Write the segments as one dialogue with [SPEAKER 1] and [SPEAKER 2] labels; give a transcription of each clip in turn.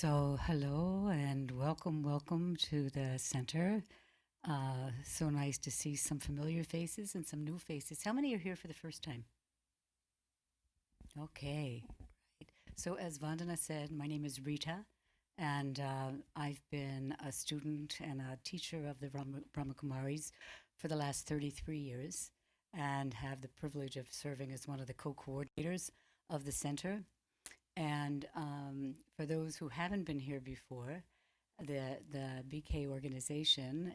[SPEAKER 1] So, hello and welcome to the center. So nice to see some familiar faces and some new faces. How many are here for the first time? Okay. So, as Vandana said, my name is Rita, and I've been a student and a teacher of the Brahmakumaris for the last 33 years and have the privilege of serving as one of the co coordinators of the center. And for those who haven't been here before, the BK organization,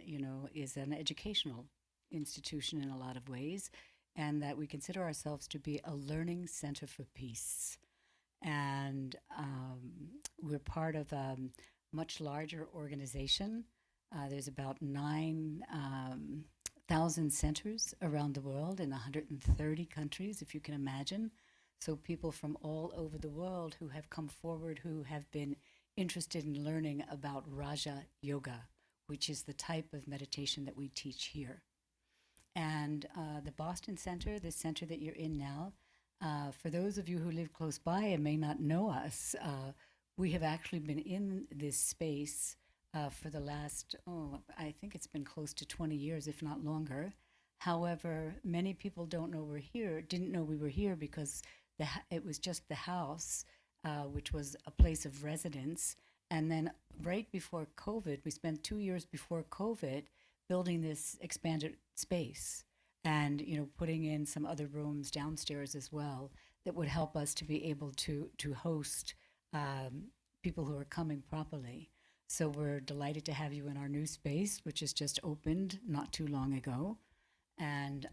[SPEAKER 1] is an educational institution in a lot of ways, and that we consider ourselves to be a learning center for peace. And we're part of a much larger organization. There's about 9,000 centers around the world in 130 countries, if you can imagine. So people from all over the world who have come forward who have been interested in learning about Raja Yoga, which is the type of meditation that we teach here. And the Boston Center, the center that you're in now, for those of you who live close by and may not know us, we have actually been in this space for the last, I think it's been close to 20 years, if not longer. However, many people don't know we're here, didn't know we were here because it was just the house, which was a place of residence. And then right before COVID, we spent 2 years before COVID building this expanded space and putting in some other rooms downstairs as well that would help us to be able to host people who are coming properly. So we're delighted to have you in our new space, which has just opened not too long ago. And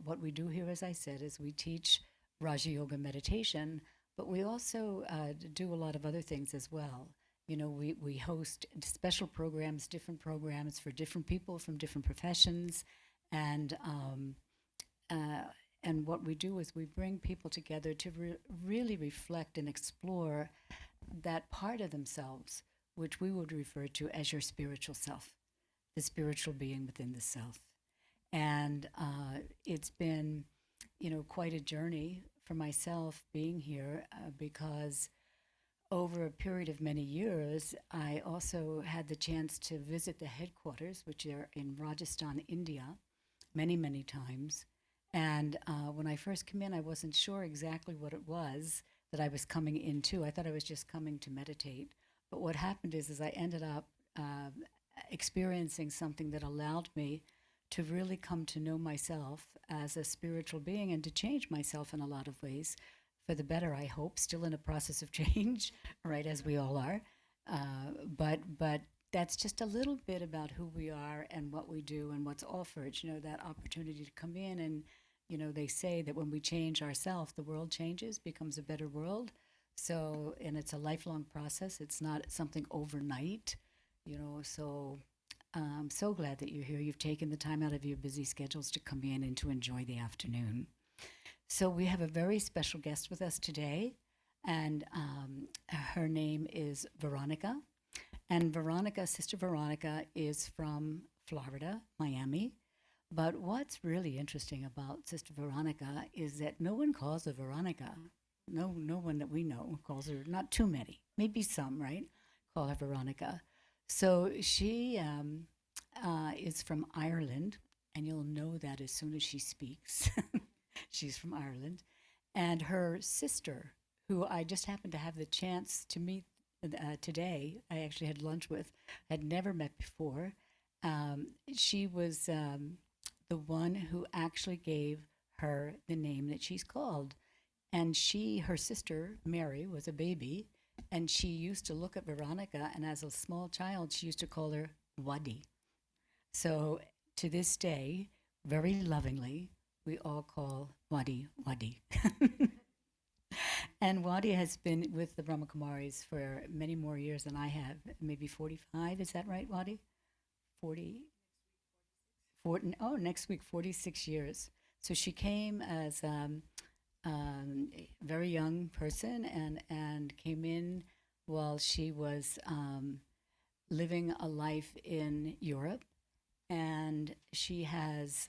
[SPEAKER 1] what we do here, as I said, is we teach Raja Yoga meditation, but we also do a lot of other things as well. We host special programs, different programs for different people from different professions, and uh, and what we do is we bring people together to really reflect and explore that part of themselves, which we would refer to as your spiritual self, the spiritual being within the self. And it's been, quite a journey for myself being here because over a period of many years, I also had the chance to visit the headquarters, which are in Rajasthan, India, many, many times. And when I first came in, I wasn't sure exactly what it was that I was coming into. I thought I was just coming to meditate. But what happened is I ended up experiencing something that allowed me to really come to know myself as a spiritual being and to change myself in a lot of ways for the better, I hope, still in a process of change, right, as we all are. But that's just a little bit about who we are and what we do and what's offered, that opportunity to come in and, they say that when we change ourselves, the world changes, becomes a better world. So, and it's a lifelong process. It's not something overnight, so I'm so glad that you're here. You've taken the time out of your busy schedules to come in and to enjoy the afternoon. So, we have a very special guest with us today, and her name is Veronica. And Veronica, Sister Veronica, is from Florida, Miami. But what's really interesting about Sister Veronica is that no one calls her Veronica. No one that we know calls her, not too many, maybe some, right? Call her Veronica. So she is from Ireland, and you'll know that as soon as she speaks. She's from Ireland. And her sister, who I just happened to have the chance to meet today, I actually had lunch with, had never met before. She was the one who actually gave her the name that she's called. And her sister, Mary, was a baby, and she used to look at Veronica, and as a small child, she used to call her Wadi. So to this day, very lovingly, we all call Wadi Wadi. And Wadi has been with the Brahmakumaris for many more years than I have, maybe 45, is that right, Wadi? 40, 40, oh, next week, 46 years. So she came as a very young person and came in while she was living a life in Europe. And she has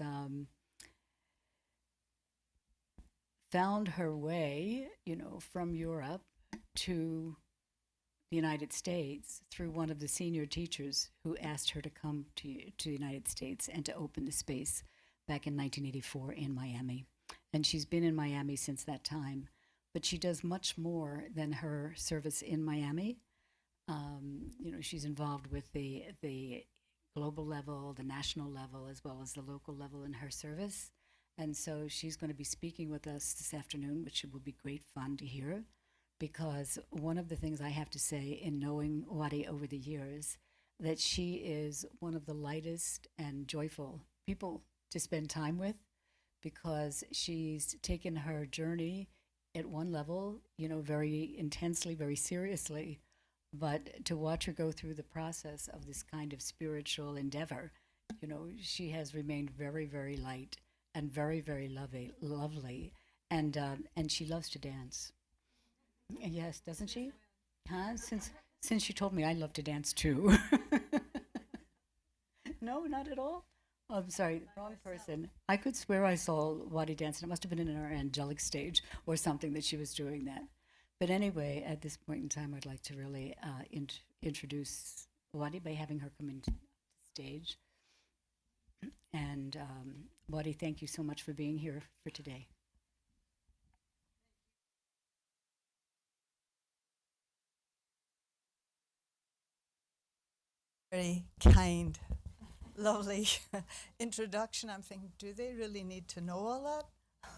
[SPEAKER 1] found her way, from Europe to the United States through one of the senior teachers who asked her to come to the United States and to open the space back in 1984 in Miami. And she's been in Miami since that time. But she does much more than her service in Miami. She's involved with the global level, the national level, as well as the local level in her service. And so she's going to be speaking with us this afternoon, which will be great fun to hear. Because one of the things I have to say in knowing Wadi over the years, that she is one of the lightest and joyful people to spend time with, because she's taken her journey at one level, very intensely, very seriously, but to watch her go through the process of this kind of spiritual endeavor, she has remained very, very light and very, very lovely, and she loves to dance. Yes, doesn't she? Huh? Since she told me I love to dance too. No, not at all. Oh, I'm sorry, wrong person. I could swear I saw Wadi dancing. It must have been in her angelic stage or something that she was doing that. But anyway, at this point in time, I'd like to really introduce Wadi by having her come into the stage. And Wadi, thank you so much for being here for today.
[SPEAKER 2] Very kind, lovely introduction. I'm thinking, do they really need to know all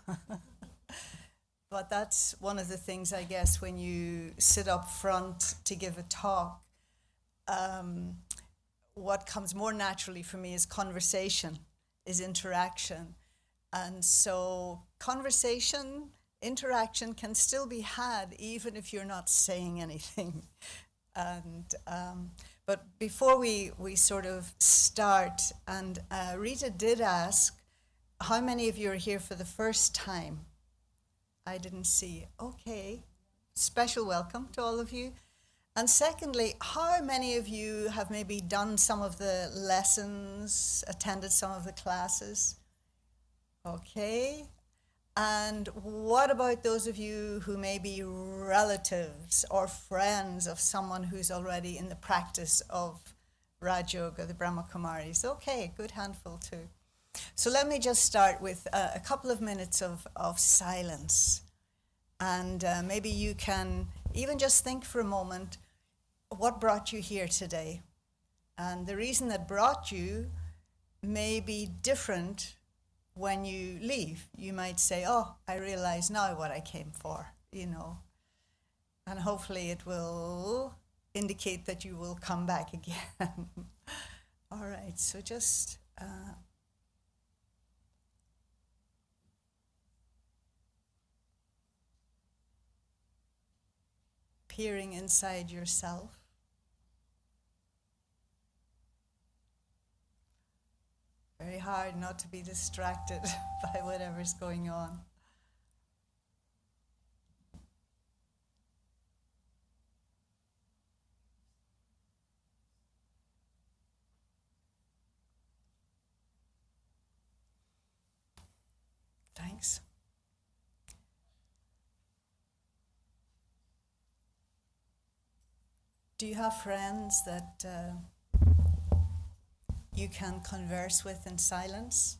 [SPEAKER 2] that? But that's one of the things, I guess, when you sit up front to give a talk, what comes more naturally for me is conversation, is interaction. And so conversation, interaction can still be had even if you're not saying anything. And but before we sort of start, and Rita did ask, how many of you are here for the first time? I didn't see. Okay, special welcome to all of you. And secondly, how many of you have maybe done some of the lessons, attended some of the classes? Okay. And what about those of you who may be relatives or friends of someone who's already in the practice of Raj Yoga, the Brahma Kumaris? Okay, good handful too. So let me just start with a couple of minutes of silence. And maybe you can even just think for a moment, what brought you here today? And the reason that brought you may be different when you leave. You might say, oh, I realize now what I came for, And hopefully it will indicate that you will come back again. All right, so just peering inside yourself. Very hard not to be distracted by whatever's going on. Thanks. Do you have friends that you can converse with in silence?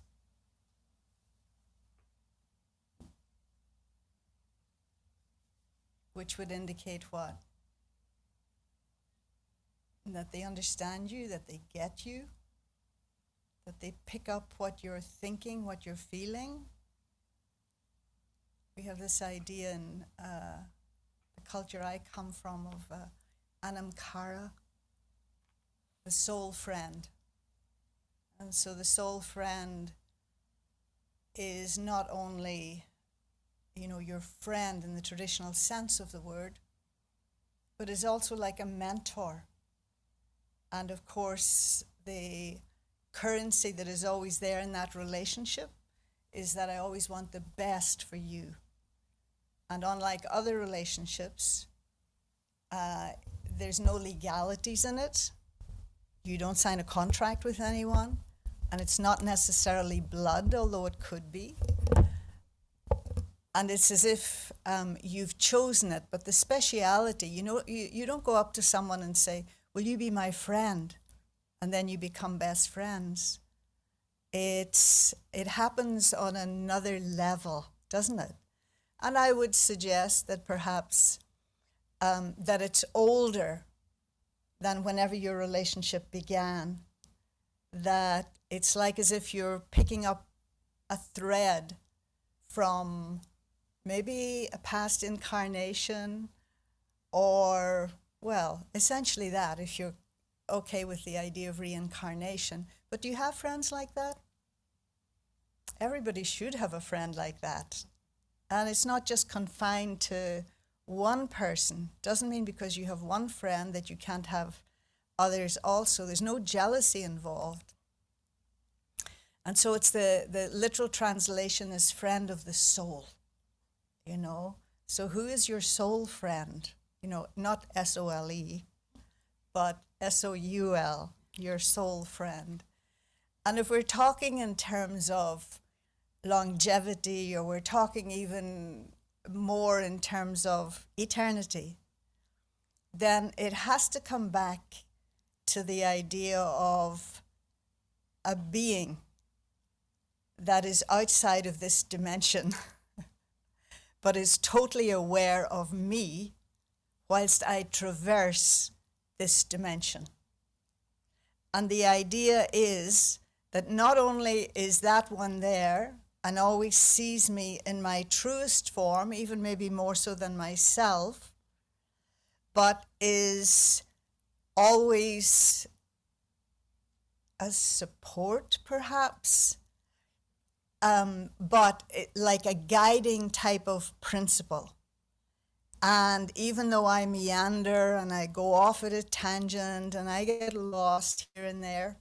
[SPEAKER 2] Which would indicate what? That they understand you, that they get you, that they pick up what you're thinking, what you're feeling. We have this idea in the culture I come from of Anamkara, the soul friend. And so the soul friend is not only, your friend in the traditional sense of the word, but is also like a mentor. And of course, the currency that is always there in that relationship is that I always want the best for you. And unlike other relationships, there's no legalities in it. You don't sign a contract with anyone, and it's not necessarily blood, although it could be. And it's as if you've chosen it, but the speciality, you don't go up to someone and say, will you be my friend? And then you become best friends. It happens on another level, doesn't it? And I would suggest that perhaps that it's older than whenever your relationship began, that it's like as if you're picking up a thread from maybe a past incarnation, or, well, essentially that, if you're okay with the idea of reincarnation. But do you have friends like that? Everybody should have a friend like that. And it's not just confined to one person. Doesn't mean because you have one friend that you can't have others also. There's no jealousy involved. And so it's the literal translation is friend of the soul, So who is your soul friend? Not S-O-L-E, but S-O-U-L, your soul friend. And if we're talking in terms of longevity, or we're talking even more in terms of eternity, then it has to come back to the idea of a being that is outside of this dimension, but is totally aware of me whilst I traverse this dimension. And the idea is that not only is that one there and always sees me in my truest form, even maybe more so than myself, but is always a support, perhaps, but like a guiding type of principle. And even though I meander and I go off at a tangent and I get lost here and there,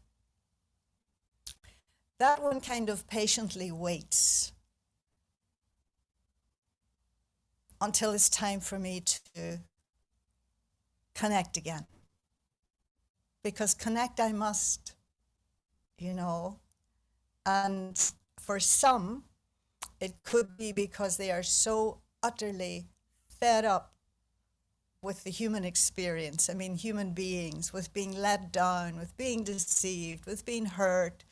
[SPEAKER 2] that one kind of patiently waits until it's time for me to connect again. Because connect I must, And for some, it could be because they are so utterly fed up with the human experience. I mean, human beings, with being let down, with being deceived, with being hurt,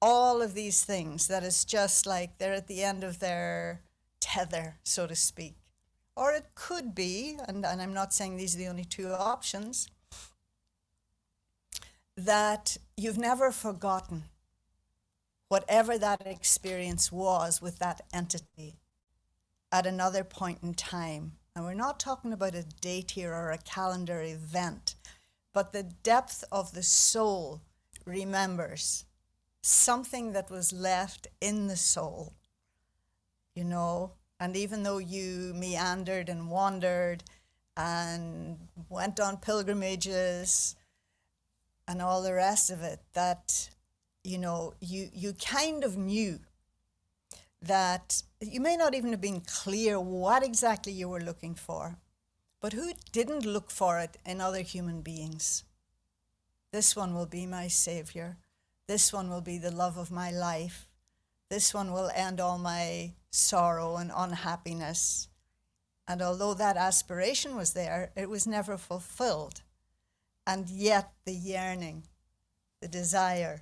[SPEAKER 2] all of these things, that is just like they're at the end of their tether, so to speak. Or it could be, and I'm not saying these are the only two options, that you've never forgotten whatever that experience was with that entity at another point in time. And we're not talking about a date here or a calendar event, but the depth of the soul remembers something that was left in the soul, And even though you meandered and wandered and went on pilgrimages and all the rest of it, that, you kind of knew that you may not even have been clear what exactly you were looking for, but who didn't look for it in other human beings? This one will be my savior. This one will be the love of my life. This one will end all my sorrow and unhappiness. And although that aspiration was there, it was never fulfilled. And yet the yearning, the desire.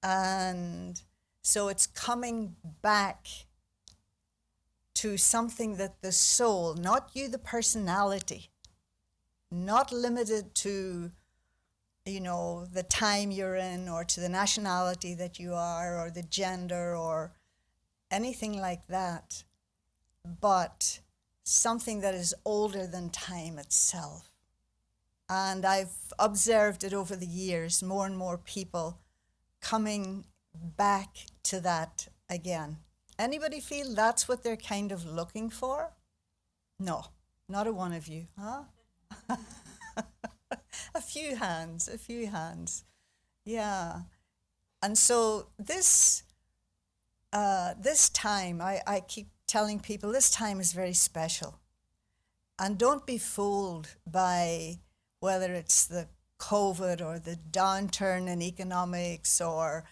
[SPEAKER 2] And so it's coming back to something that the soul, not you, the personality, not limited to, the time you're in, or to the nationality that you are, or the gender, or anything like that, but something that is older than time itself. And I've observed it over the years, more and more people coming back to that again. Anybody feel that's what they're kind of looking for? No, not a one of you, huh? A few hands. Yeah. And so this time, I keep telling people, this time is very special. And don't be fooled by whether it's the COVID or the downturn in economics or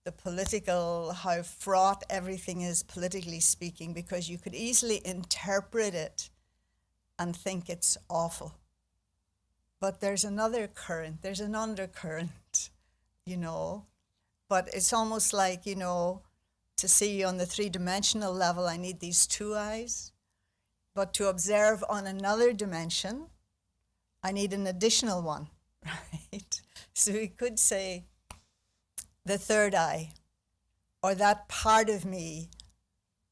[SPEAKER 2] the political, how fraught everything is politically speaking, because you could easily interpret it and think it's awful. But there's another current, there's an undercurrent, you know. But it's almost like, you know, to see on the three-dimensional level, I need these two eyes. But to observe on another dimension, I need an additional one, right? So we could say the third eye, or that part of me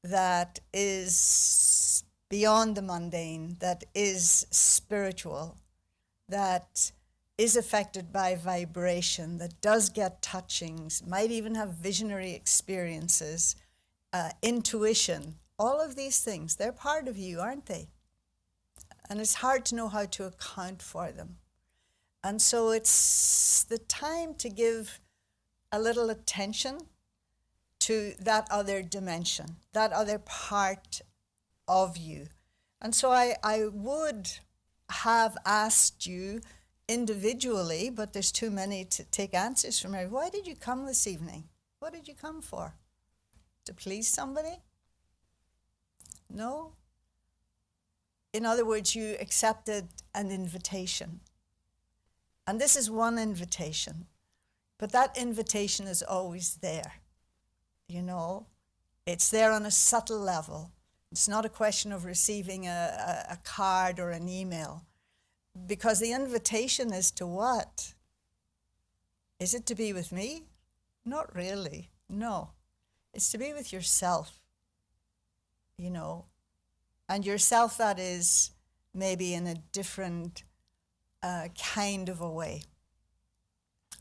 [SPEAKER 2] that is beyond the mundane, that is spiritual, that is affected by vibration, that does get touchings, might even have visionary experiences, intuition. All of these things, they're part of you, aren't they? And it's hard to know how to account for them. And so it's the time to give a little attention to that other dimension, that other part of you. And so I would have asked you individually, but there's too many to take answers from everybody. Why did you come this evening? What did you come for? To please somebody? No? In other words, you accepted an invitation. And this is one invitation. But that invitation is always there. You know? It's there on a subtle level. It's not a question of receiving a card or an email. Because the invitation is to what? Is it to be with me? Not really. No. It's to be with yourself. You know, and yourself that is maybe in a different kind of a way.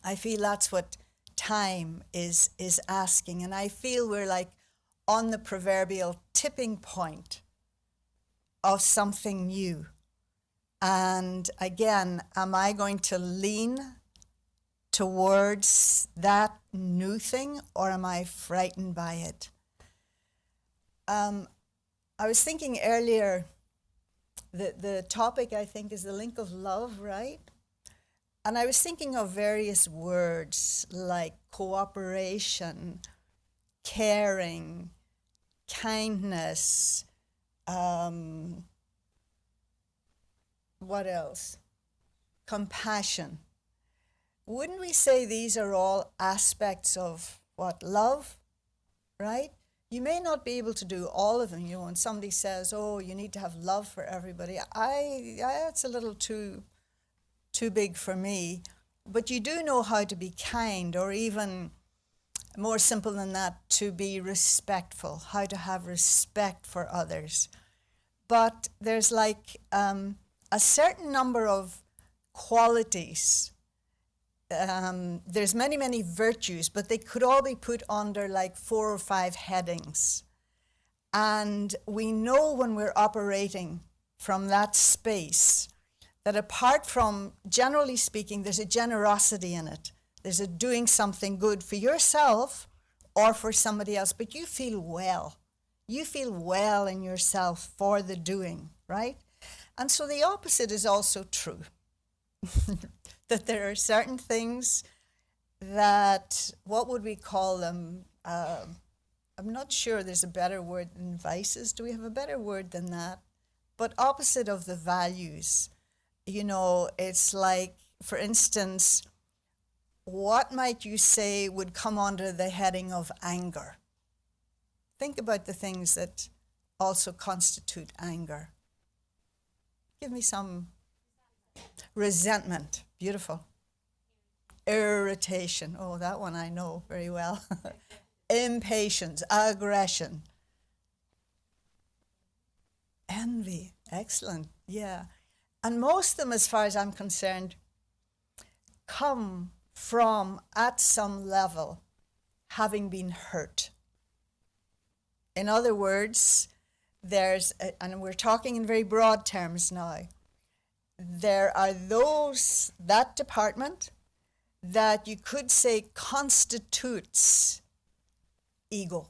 [SPEAKER 2] I feel that's what time is asking, and I feel we're like on the proverbial tipping point of something new. And again, am I going to lean towards that new thing, or am I frightened by it? I was thinking earlier that the topic, I think, is the link of love, right? And I was thinking of various words like cooperation, caring, kindness, what else? Compassion. Wouldn't we say these are all aspects of what? Love, right? You may not be able to do all of them. You know, when somebody says, oh, you need to have love for everybody, it's a little too big for me. But you do know how to be kind, or even more simple than that, to be respectful, how to have respect for others. But there's like a certain number of qualities. There's many, many virtues, but they could all be put under like 4 or 5 headings. And we know when we're operating from that space that apart from, generally speaking, there's a generosity in it. There's a doing something good for yourself or for somebody else, but you feel well. You feel well in yourself for the doing, right? And so the opposite is also true. That there are certain things that, what would we call them? I'm not sure there's a better word than vices. Do we have a better word than that? But opposite of the values. You know, it's like, for instance, what might you say would come under the heading of anger? Think about the things that also constitute anger. Give me some. Resentment. Beautiful. Irritation. Oh, that one I know very well. Impatience. Aggression. Envy. Excellent. Yeah. And most of them, as far as I'm concerned, come from, at some level, having been hurt. In other words, and we're talking in very broad terms now, there are those, that department that you could say constitutes ego,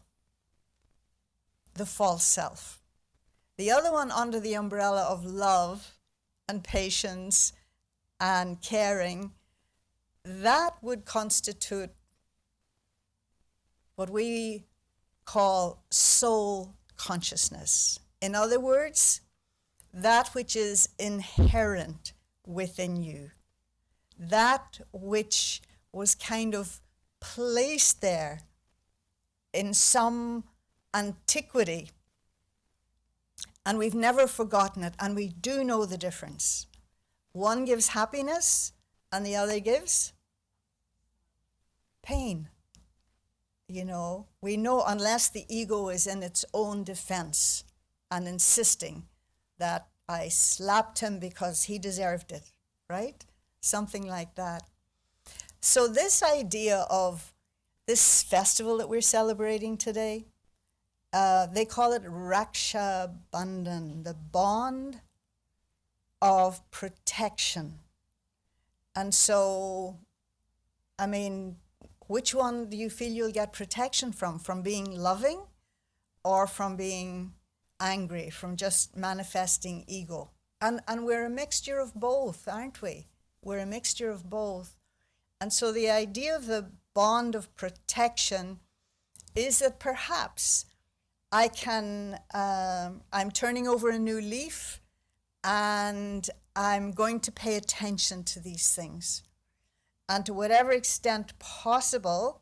[SPEAKER 2] the false self. The other one under the umbrella of love and patience and caring, that would constitute what we call soul consciousness. In other words, that which is inherent within you, that which was kind of placed there in some antiquity, and we've never forgotten it, and we do know the difference. One gives happiness and the other gives pain. You know, we know unless the ego is in its own defense and insisting that I slapped him because he deserved it, right? Something like that. So this idea of this festival that we're celebrating today, they call it Raksha Bandhan, the bond of protection. And so, I mean, which one do you feel you'll get protection from? From being loving or from being angry, from just manifesting ego? And we're a mixture of both, aren't we? We're a mixture of both. And so the idea of the bond of protection is that perhaps I can, I'm turning over a new leaf and I'm going to pay attention to these things. And to whatever extent possible,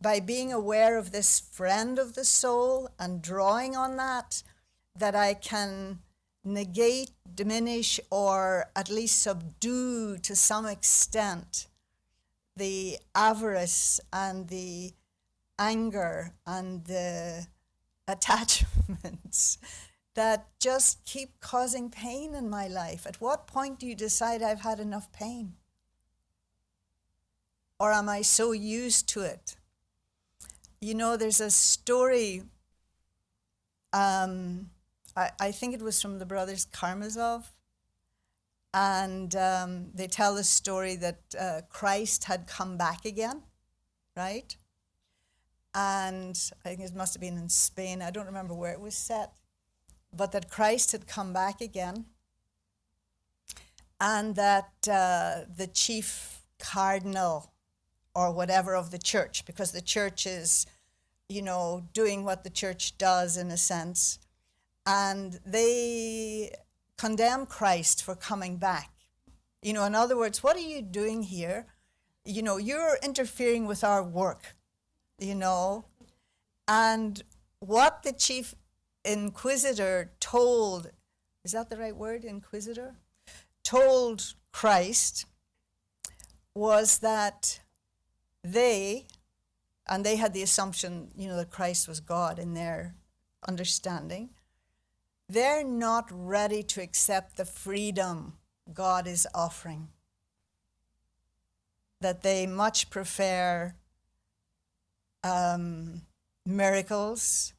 [SPEAKER 2] by being aware of this friend of the soul and drawing on that, that I can negate, diminish, or at least subdue to some extent the avarice and the anger and the attachments that just keep causing pain in my life. At what point do you decide I've had enough pain? Or am I so used to it? You know, there's a story, I think it was from the brothers Karamazov, and they tell the story that Christ had come back again, right? And I think it must have been in Spain, I don't remember where it was set, but that Christ had come back again, and that the chief cardinal or whatever of the church, because the church is, you know, doing what the church does in a sense, and they condemn Christ for coming back. You know, in other words, what are you doing here? You know, you're interfering with our work, you know. And what the chief inquisitor told, is that the right word, inquisitor? Told Christ was that they had the assumption, you know, that Christ was God in their understanding. They're not ready to accept the freedom God is offering. That they much prefer miracles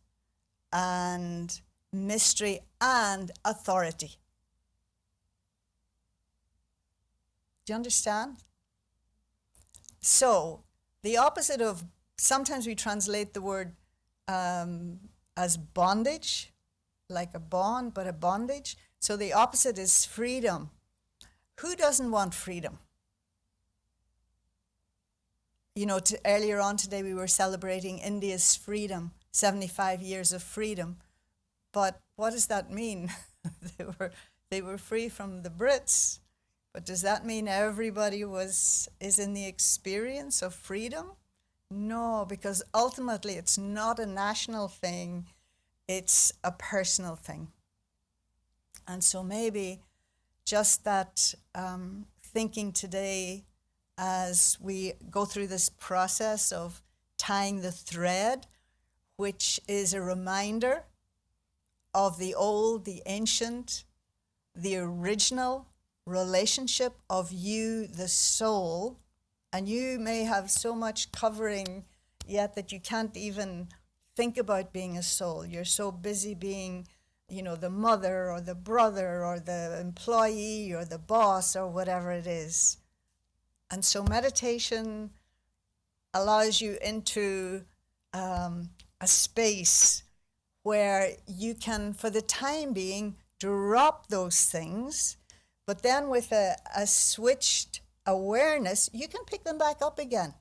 [SPEAKER 2] and mystery and authority. Do you understand? So, the opposite of, sometimes we translate the word as bondage, like a bond, but a bondage. So the opposite is freedom. Who doesn't want freedom? You know, earlier on today we were celebrating India's freedom, 75 years of freedom. But what does that mean? they were free from the Brits. But does that mean everybody is in the experience of freedom? No, because ultimately it's not a national thing, it's a personal thing. And so maybe just that thinking today as we go through this process of tying the thread, which is a reminder of the old, the ancient, the original relationship of you, the soul, and you may have so much covering yet that you can't even think about being a soul. You're so busy being, you know, the mother or the brother or the employee or the boss or whatever it is. And so meditation allows you into a space where you can, for the time being, drop those things, but then with a switched awareness, you can pick them back up again.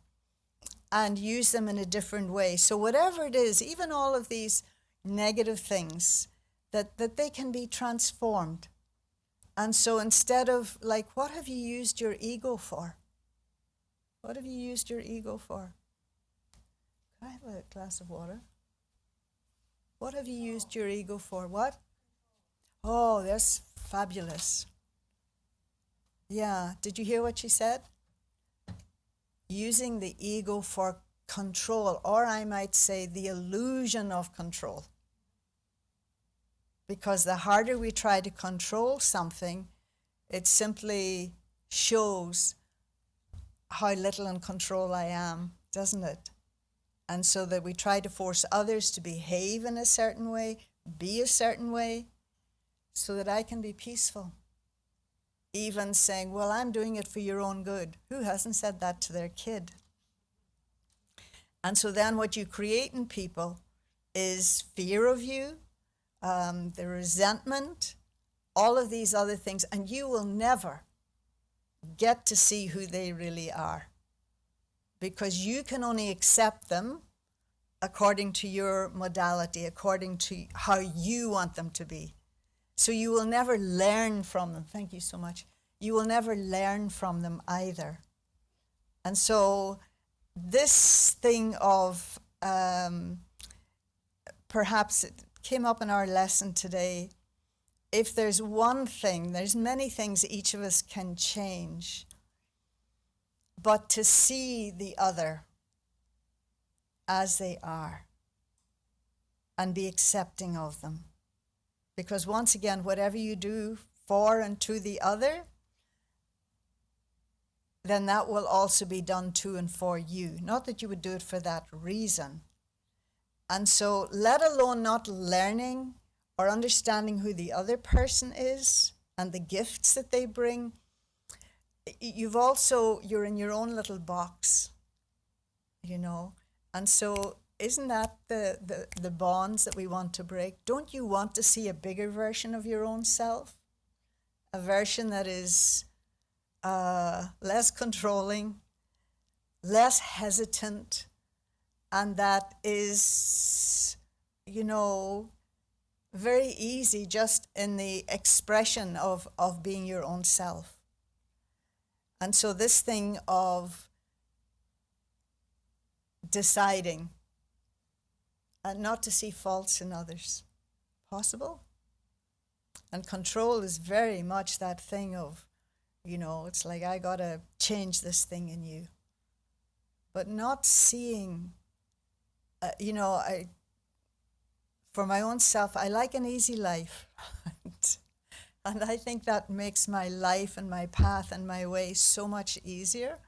[SPEAKER 2] and use them in a different way. So whatever it is, even all of these negative things, that they can be transformed. And so instead of like, what have you used your ego for? What have you used your ego for? Can I have a glass of water? What have you used your ego for? What? Oh, that's fabulous. Yeah, did you hear what she said? Using the ego for control, or I might say the illusion of control. Because the harder we try to control something, it simply shows how little in control I am, doesn't it? And so that we try to force others to behave in a certain way, be a certain way, so that I can be peaceful. Even saying, well, I'm doing it for your own good. Who hasn't said that to their kid? And so then what you create in people is fear of you, the resentment, all of these other things, and you will never get to see who they really are, because you can only accept them according to your modality, according to how you want them to be. So you will never learn from them. Thank you so much. You will never learn from them either. And so this thing of, perhaps it came up in our lesson today, if there's one thing, there's many things each of us can change, but to see the other as they are and be accepting of them. Because once again, whatever you do for and to the other, then that will also be done to and for you. Not that you would do it for that reason. And so, let alone not learning or understanding who the other person is and the gifts that they bring, you're in your own little box, you know. And so, isn't that the bonds that we want to break? Don't you want to see a bigger version of your own self? A version that is less controlling, less hesitant, and that is, you know, very easy just in the expression of being your own self. And so this thing of deciding and not to see faults in others, possible? And control is very much that thing of, you know, it's like, I gotta change this thing in you. But not seeing, you know, for my own self, I like an easy life. And I think that makes my life and my path and my way so much easier,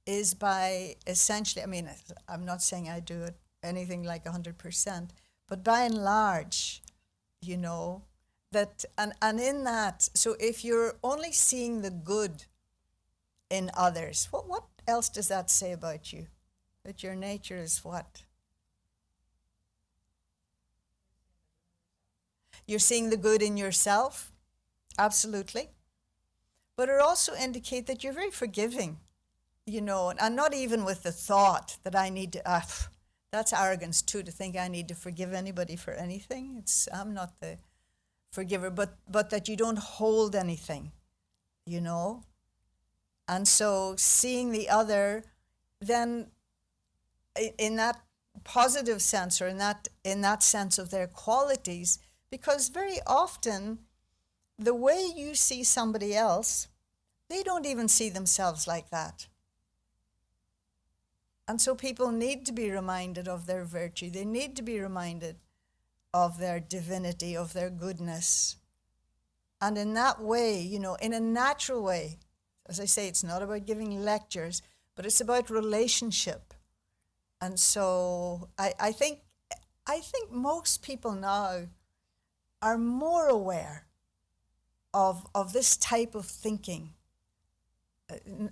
[SPEAKER 2] is by essentially, I mean, I'm not saying I do it anything like 100%, but by and large, you know, that, and in that, so if you're only seeing the good in others, what else does that say about you? That your nature is what? You're seeing the good in yourself, absolutely. But it also indicates that you're very forgiving, you know, and not even with the thought that I need to, that's arrogance too, to think I need to forgive anybody for anything. I'm not the forgiver, but that you don't hold anything, you know. And so seeing the other, then in that positive sense, or in that sense of their qualities, because very often the way you see somebody else, they don't even see themselves like that. And so people need to be reminded of their virtue. They need to be reminded of their divinity, of their goodness. And in that way, you know, in a natural way, as I say, it's not about giving lectures, but it's about relationship. And so I think most people now are more aware of this type of thinking.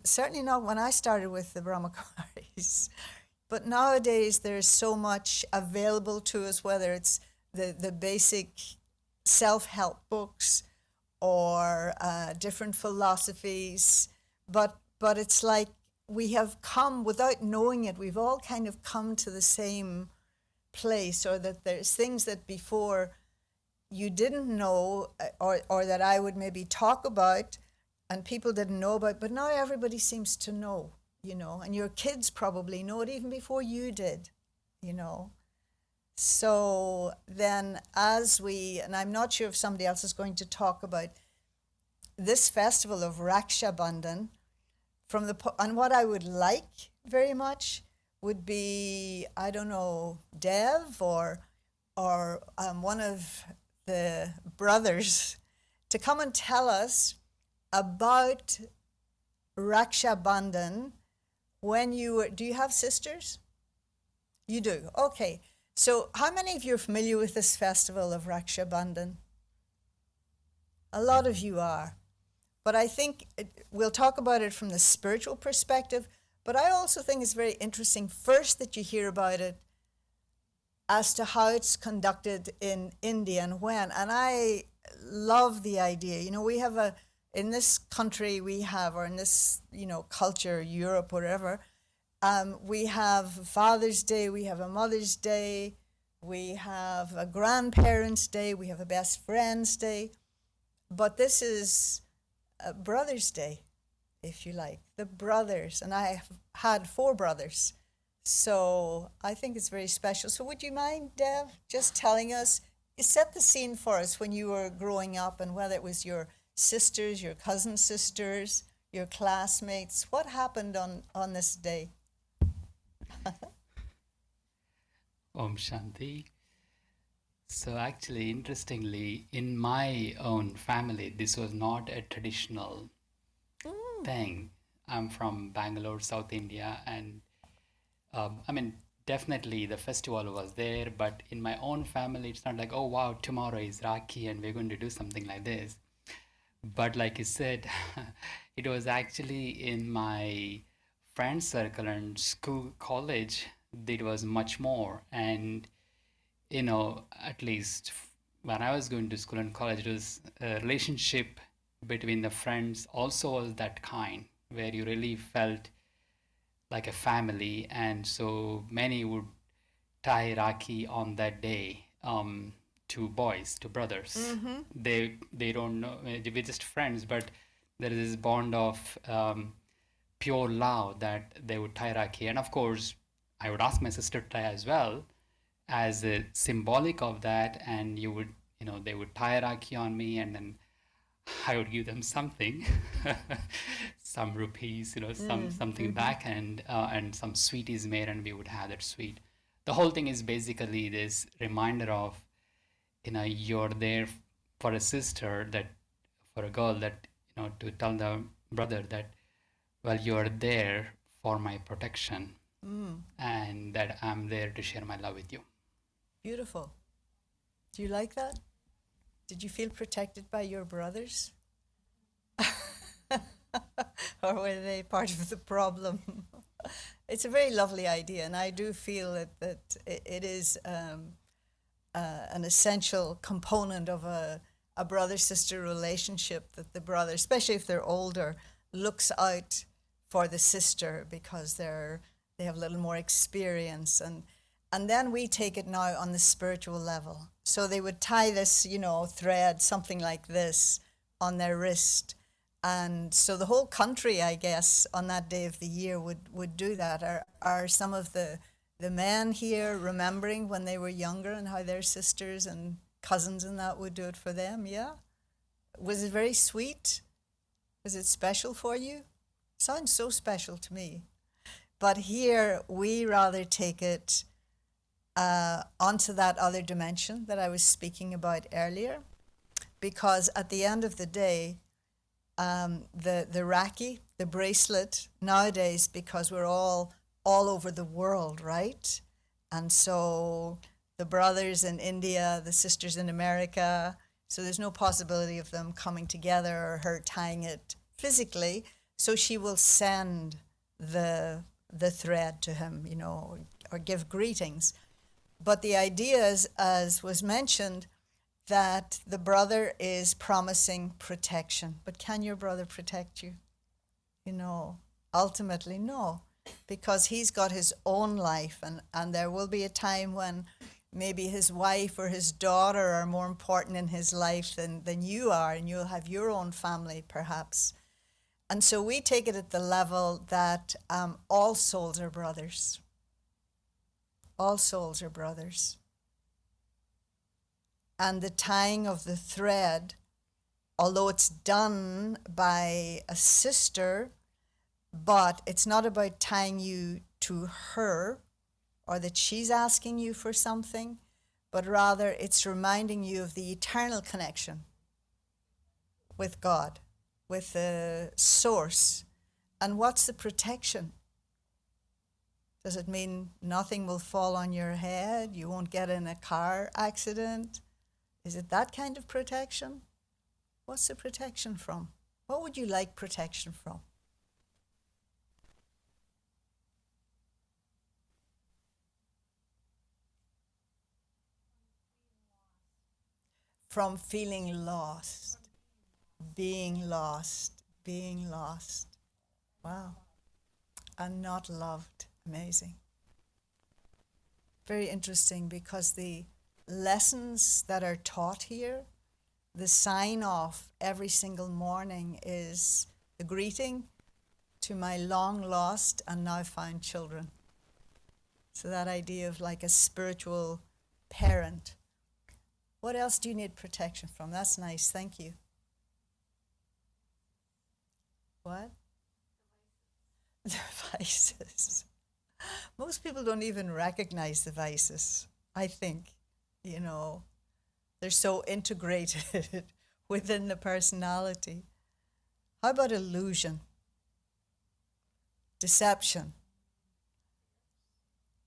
[SPEAKER 2] Certainly not when I started with the Brahmakumaris, but nowadays there's so much available to us, whether it's the basic self-help books or different philosophies, but it's like we have come without knowing it. We've all kind of come to the same place, or that there's things that before you didn't know, or that I would maybe talk about and people didn't know about, but now everybody seems to know, and your kids probably know it even before you did, you know. So then and I'm not sure if somebody else is going to talk about this festival of Raksha Bandhan, and what I would like very much would be, I don't know, Dev or one of the brothers to come and tell us about Raksha Bandhan when do you have sisters? You do, okay. So how many of you are familiar with this festival of Raksha Bandhan? A lot of you are. But I think we'll talk about it from the spiritual perspective, but I also think it's very interesting first that you hear about it as to how it's conducted in India and when. And I love the idea. We have in this country or in this, culture, Europe, whatever, we have Father's Day, we have a Mother's Day, we have a Grandparents' Day, we have a Best Friends' Day. But this is a Brother's Day, if you like, the brothers. And I have had 4 brothers. So I think it's very special. So would you mind, Dev, just telling us, you set the scene for us when you were growing up, and whether it was your sisters, your cousin sisters, your classmates, what happened on this day?
[SPEAKER 3] Om Shanti. So actually, interestingly, in my own family, this was not a traditional thing. I'm from Bangalore, South India, and definitely the festival was there, but in my own family, it's not like, oh wow, tomorrow is Rakhi and we're going to do something like this. But like you said, it was actually in my friend circle and school, college, it was much more. And, at least when I was going to school and college, it was a relationship between the friends also was that kind, where you really felt like a family. And so many would tie Rakhi on that day, to boys, to brothers.
[SPEAKER 2] Mm-hmm.
[SPEAKER 3] They don't know, we're just friends, but there is this bond of pure love that they would tie Rakhi. And of course, I would ask my sister to tie as well, as a symbolic of that. And they would tie Rakhi on me, and then I would give them something, some rupees, something back, and some sweet is made, and we would have that sweet. The whole thing is basically this reminder of, you're there for a sister, for a girl, that, to tell the brother that, well, you're there for my protection, and that I'm there to share my love with you.
[SPEAKER 2] Beautiful. Do you like that? Did you feel protected by your brothers? Or were they part of the problem? It's a very lovely idea, and I do feel that it is an essential component of a brother-sister relationship, that the brother, especially if they're older, looks out for the sister because they have a little more experience. And then we take it now on the spiritual level. So they would tie this, thread, something like this, on their wrist. And so the whole country, I guess, on that day of the year would do that. Are some of the men here remembering when they were younger and how their sisters and cousins and that would do it for them? Yeah? Was it very sweet? Was it special for you? Sounds so special to me. But here we rather take it onto that other dimension that I was speaking about earlier, because at the end of the day, the Rakhi, the bracelet, nowadays, because we're all over the world, right? And so the brothers in India, the sisters in America, so there's no possibility of them coming together or her tying it physically. So she will send the thread to him, or give greetings. But the idea is, as was mentioned, that the brother is promising protection. But can your brother protect you? Ultimately, no, because he's got his own life, and there will be a time when maybe his wife or his daughter are more important in his life than you are, and you'll have your own family perhaps. And so we take it at the level that all souls are brothers. All souls are brothers. And the tying of the thread, although it's done by a sister, but it's not about tying you to her or that she's asking you for something, but rather it's reminding you of the eternal connection with God, with the source. And what's the protection? Does it mean nothing will fall on your head? You won't get in a car accident? Is it that kind of protection? What's the protection from? What would you like protection from? From feeling lost, being lost, being lost. Wow. And not loved. Amazing. Very interesting, because the lessons that are taught here, the sign off every single morning is the greeting to my long lost and now found children. So that idea of like a spiritual parent. What else do you need protection from? That's nice, thank you. What? The vices. Most people don't even recognize the vices, I think. You know, they're so integrated within the personality. How about illusion? Deception?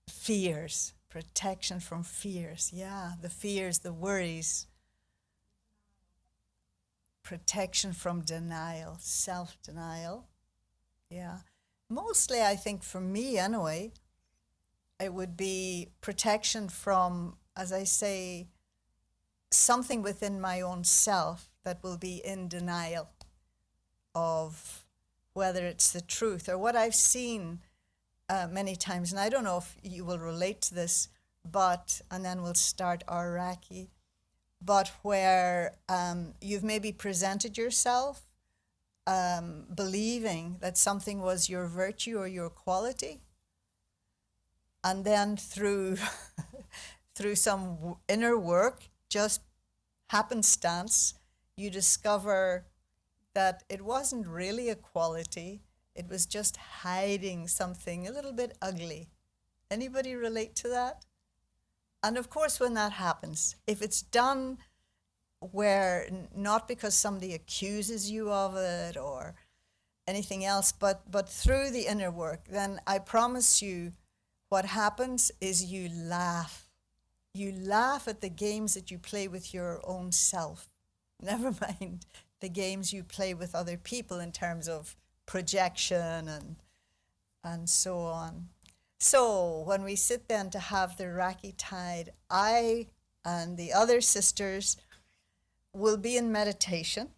[SPEAKER 2] Fears. Protection from fears. Yeah, the fears, the worries. Protection from denial, self-denial. Yeah. Mostly, I think for me anyway, it would be protection from, as I say, something within my own self that will be in denial of whether it's the truth or what I've seen many times. And I don't know if you will relate to this, but, and then we'll start our Reiki, but where you've maybe presented yourself believing that something was your virtue or your quality, and then through through some inner work, just happenstance, you discover that it wasn't really a quality, it was just hiding something a little bit ugly. Anybody relate to that? And of course, when that happens, if it's done where not because somebody accuses you of it or anything else, but through the inner work, then I promise you what happens is you laugh. You laugh at the games that you play with your own self. Never mind the games you play with other people in terms of projection and so on. So when we sit then to have the Reiki tied, I and the other sisters will be in meditation,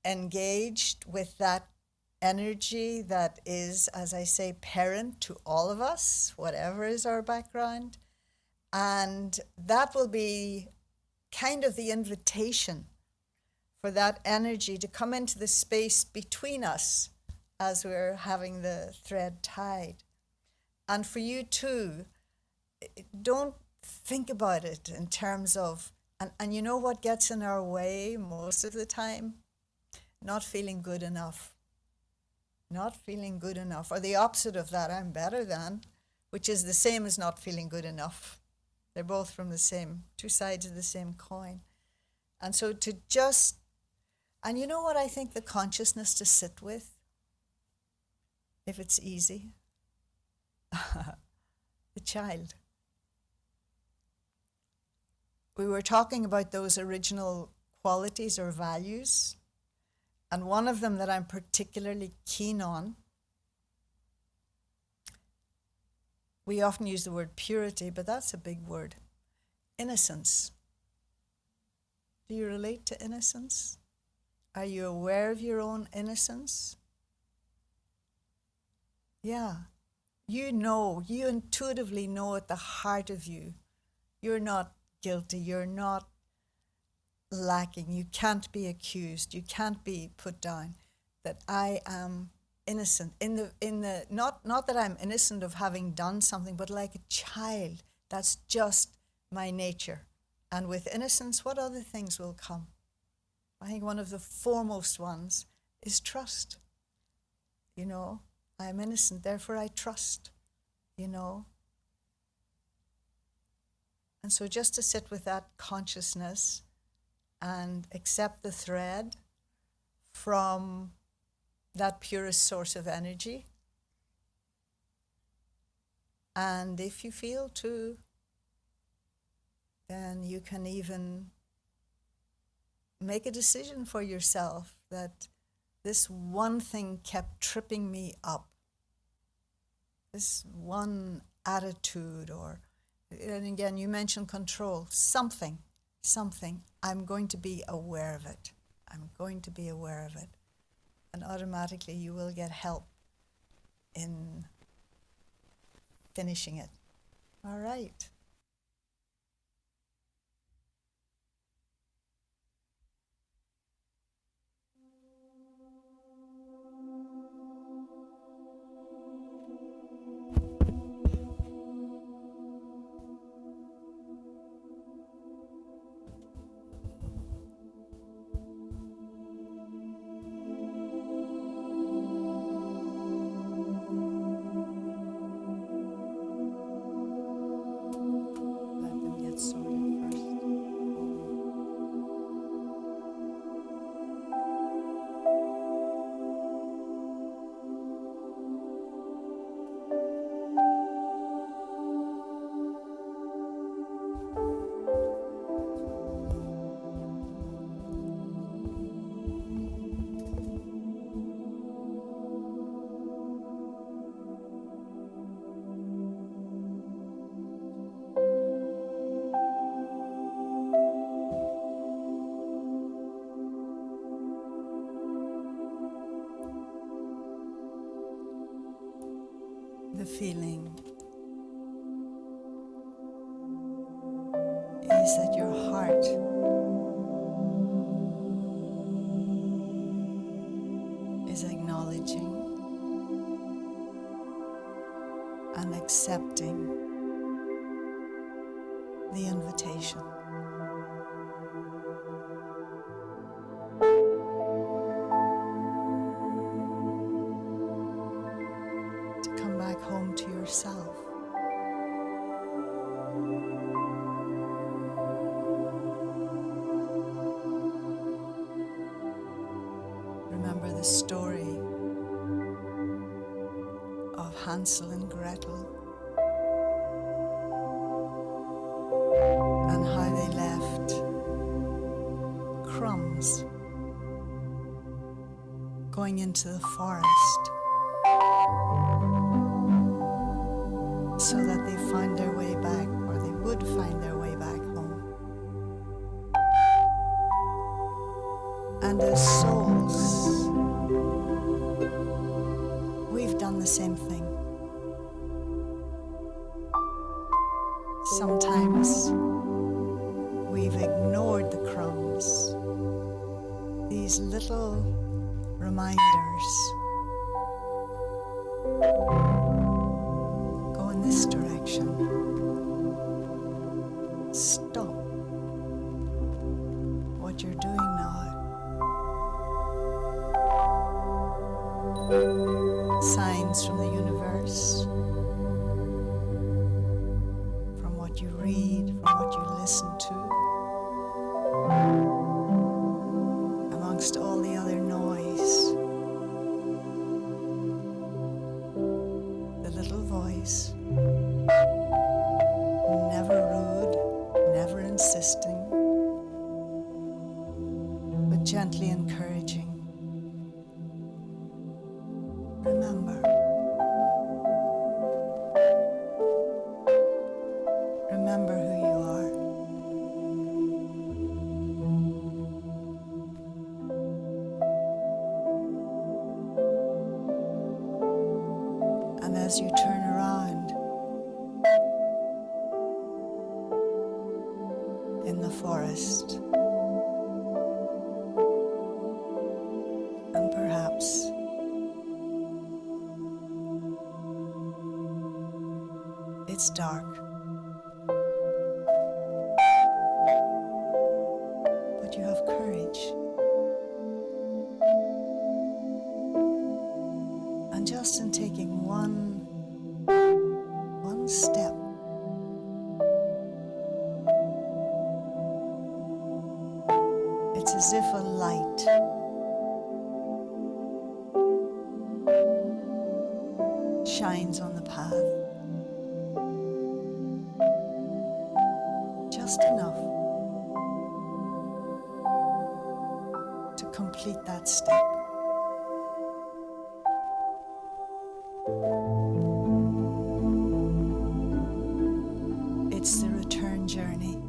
[SPEAKER 2] engaged with that energy that is, as I say, parent to all of us, whatever is our background. And that will be kind of the invitation for that energy to come into the space between us as we're having the thread tied. And for you too, don't think about it in terms of, and you know what gets in our way most of the time? Not feeling good enough. Not feeling good enough, or the opposite of that, I'm better than, which is the same as not feeling good enough. They're both from the same, two sides of the same coin. And so to just, and you know what I think the consciousness to sit with, if it's easy? The child. We were talking about those original qualities or values, and one of them that I'm particularly keen on, we often use the word purity, but that's a big word. Innocence. Do you relate to innocence? Are you aware of your own innocence? Yeah. You know, you intuitively know at the heart of you, you're not guilty, you're not lacking, you can't be accused, you can't be put down, that I am innocent not that I'm innocent of having done something, but like a child, that's just my nature. And with innocence, what other things will come? I think one of the foremost ones is trust. You know, I am innocent, therefore I trust, you know. And so just to sit with that consciousness and accept the thread from that purest source of energy. And if you feel to, then you can even make a decision for yourself that this one thing kept tripping me up. This one attitude, or, and again, you mentioned control, something, I'm going to be aware of it. I'm going to be aware of it. And automatically you will get help in finishing it. All right. Let them get sorted first. The feeling is that your heart is acknowledging and accepting the invitation. To come back home to yourself. Remember the story of Hansel and Gretel and how they left crumbs going into the forest so that they find their way back, or they would find their way back home. And as souls, we've done the same thing. Sometimes we've ignored the crumbs, these little reminders. Go in this direction. Stop what you're doing now. Signs from the universe, from what you read, from what you listen to, amongst all the other noise. The little voice, never rude, never insisting, but gently encouraging. Remember. Remember who you are. as you turn around in the forest, and perhaps it's dark, but you have courage. And just in taking one step, it's as if a light shines on the path, just enough to complete that step. It's the return journey.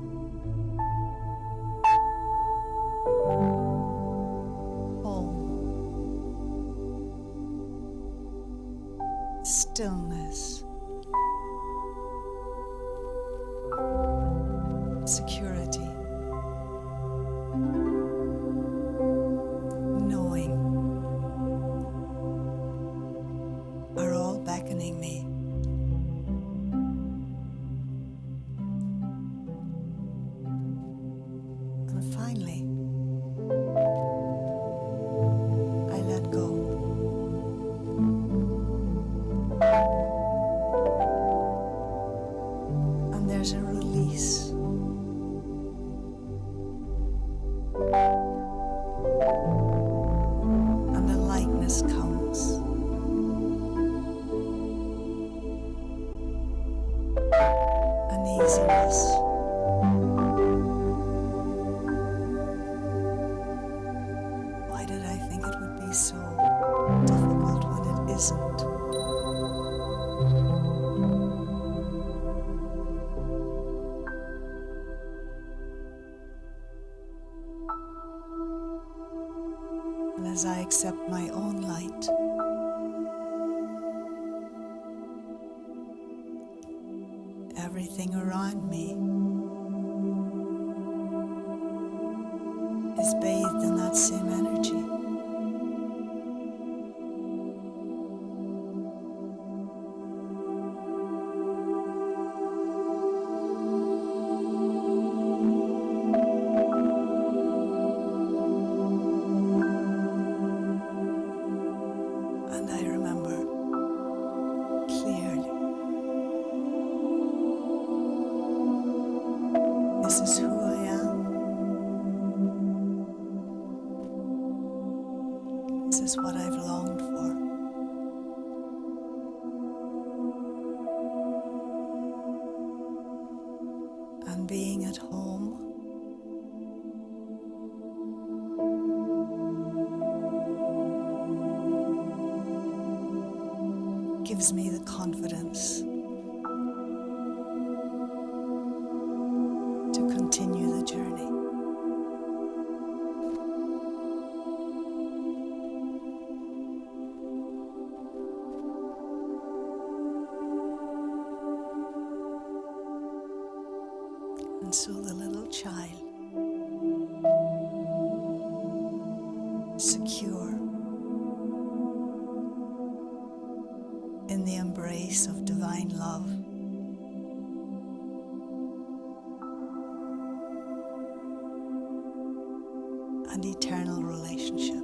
[SPEAKER 2] Home. Stillness. Security. Knowing are all beckoning me. And finally, I let go. And there's a release. And the lightness comes. An easiness. Why did I think it would be so difficult when it isn't? And as I accept my own light, everything around me is bathed in that same energy. And I remember clearly, this is who I am. This is what I've longed for. And being at home gives me the confidence to continue the journey. And so the little child, secure in the embrace of divine love, and eternal relationship,